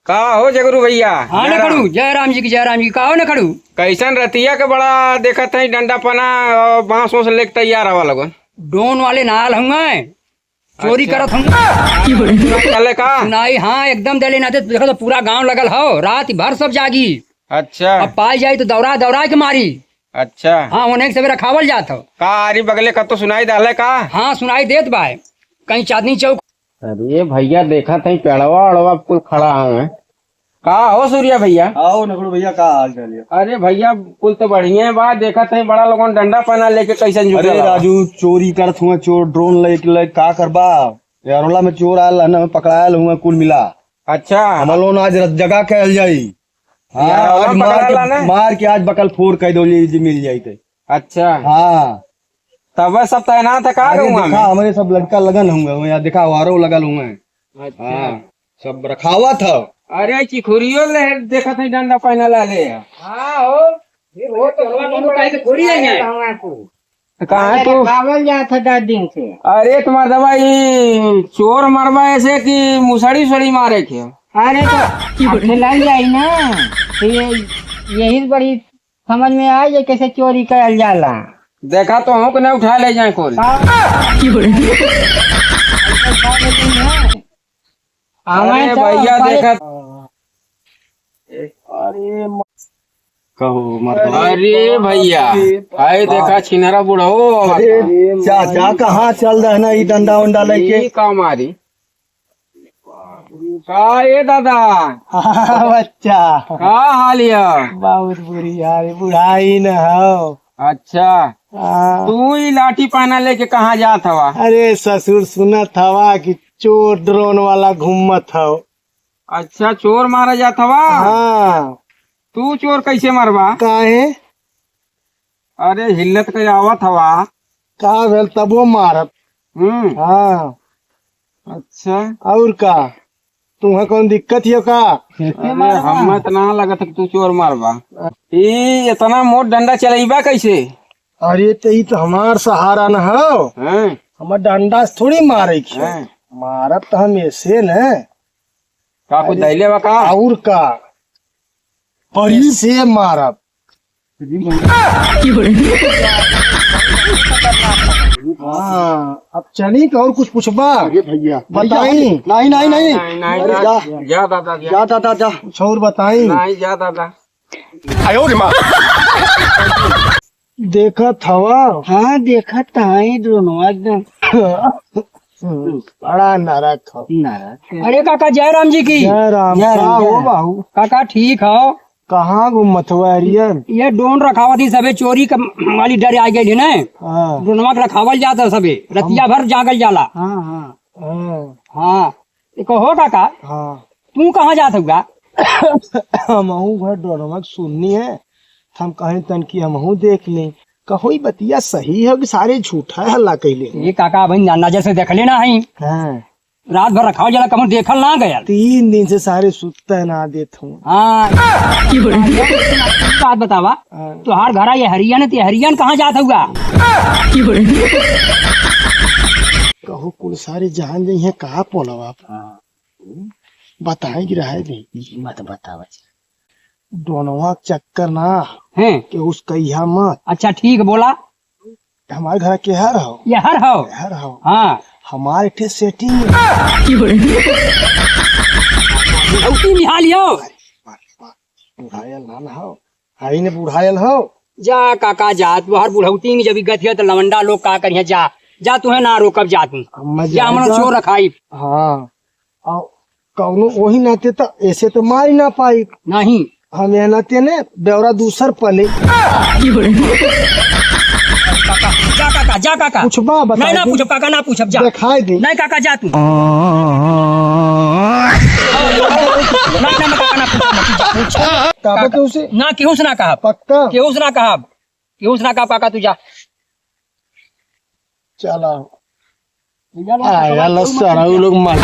का हो जगरू भैया। हाँ न खड़ू, जय राम जी की जय राम जी। का हो न खड़ू? कैसन रतिया के बड़ा देखत है डंडा पना और बांस वांस लेके तैयार हवा लगन। डोन वाले नाल होंगे, चोरी अच्छा। करत होंगे। चले का। सुनाई हाँ एकदम दले ना दे। देखो तो पूरा गांव लगल हो, रात भर सब जागी। अच्छा अब पाई जाई तो दौड़ा दौड़ा के मारी। अच्छा। हाँ उन्हें सवेरा खावल जात हो। का आरी बगले का तो सुनाई डाले का। हाँ सुनाई देत बाय, कहीं चांदनी चौक। अरे भैया देखा था पेड़वा अड़वा कुल खड़ा हूँ। का हो सूर्या भैया। आओ नकड़ू भैया, का हाल चाल है? अरे भैया कुल तो बढ़िया है बात। देखा था बड़ा लोगन डंडा पना लेके कैसन अरे जुटे राजू, चोरी करत हुआ, चोर ड्रोन ले का करबा। यारोला में चोर आयल है, पकड़ायल हुआ कुल मिला। अच्छा हम लोग आज जगह कहल जाई। हाँ, यारोला आज पकड़ाला ना? मार के आज बकल फोड़ कह दो जी मिल जाई थे। अच्छा हाँ तब सब तैनात है का अरे गौवा देखा, हमारे सब लड़का लगन होंगे यहाँ, देखा वारो लगल हुए। में। अच्छा हाँ सब रखावा था। अरे चिखुरियो ले देखा था डंडा पहना ला ले। हाँ हो, वो तो थोड़ी है। कहाँ तू। पावल जाता 10 दिन से। अरे तुम्हारा दवाई चोर मरवा ऐसे कि मुसड़ी सड़ी मारे के। अरे तो लग जाई ना, तो यही बड़ी समझ में आ जाए कैसे चोरी करल जाला। देखा तो हूँ कि नहीं उठा ले जाए कोल। अरे भैया देखा। कहो अरे भैया आए देखा छिनरा बुढ़ा हो। चाचा कहाँ चल रहे ना, ये डंडा उंडा लेके। का मारी का ये दादा। बच्चा का हाल है। बहुत बुरी यार, बुढ़ाई न हो। अच्छा तू ही लाठी पहना लेके कहाँ जात हवा। अरे ससुर सुनत हवा कि चोर ड्रोन वाला घूमत हो। अच्छा चोर मारा जात हवा। हाँ तू चोर कैसे मरवा। काहे अरे हिल्लत के आवत हवा। का भेल तब वो मारत। हाँ अच्छा और का, तुम्हें कौन दिक्कत है का? अरे हमें तो ना लगत तू चोर मारवा। ये इतना मोट डंडा चलेबा कैसे। अरे तो ये तो हमार सहारा न हो, हैं? हमार डंडा से थोड़ी मारे के। हैं? मारत तो हम ऐसे न। का कुछ दैले बा का। और का परी से मारब। हाँ अब चली का और कुछ पूछबा। भैया बताई। नहीं नहीं नहीं नहीं अरे जा दादा जा। जा दादा जा, कुछ और बताई। नहीं जा दादा। देखत हवा। हाँ देखा था दोनों एकदम बड़ा नरक हो। अरे काका जय राम जी की। जय राम। का हो बाहू, काका ठीक हो। कहाँ घूमत हुआ अरियन। ये डोन रखावा थी सबे, चोरी वाली डर आ गई ना। हाँ डोनवा के रखावल जाता सबे, रतिया भर जागल जाला। हाँ हाँ हाँ हाँ देखो हो काका, हाँ तू कहाँ जात होगा। हमहू घर डोरवा सुननी है, हम कहें तन की हमहू देख ले। कहो ई बतिया सही है कि सारे झूठा है हल्ला कैले। ये काका भाई नजर से देख लेना है, हाँ रात भर रखावल जाला, कमर देखल ना गया। 3 दिन से सारे सुतते ना देत हूँ। हाँ बात बतावा, तुहार घर ये हरियन, ते हरियन कहाँ जात होगा। कहो कुल सारे जान जाई है कहा पोलवा। बताए कि रहे दे मत बतावा। दोनों चक्कर ना हैं कि उसका यहाँ मत। अच्छा ठीक बोला। हमारे घर के हर हो, ये हर हो। हर हो हाँ हमारे ठे सेटिंग। उसी निहाल हो। बुढ़ायल ना हो, हरी ने बुढ़ायल हो। जा काका जा, तुहार बुढ़ौती जब गथिया तो लवंडा लोग का करिए। जा जा, तुम्हें ना रोकब जा तू। जा हमने चोर रखाई। हाँ और कौनो वही नाते तो ऐसे तो मार ही ना पाई। नहीं हम यहाँ नाते ने बेवरा दूसर पले। जा काका, जा काका। पूछबा बता। नहीं ना पूछब काका, ना पूछब जा। दिखाई दे। नहीं काका जा तू। नहीं ना काका ना पूछ। काबे के उसे ना केहू से ना कहा, पक्का केहू से ना कहा, केहू से ना कहा काका, तू जा। चला आया लो सारा लोग मार।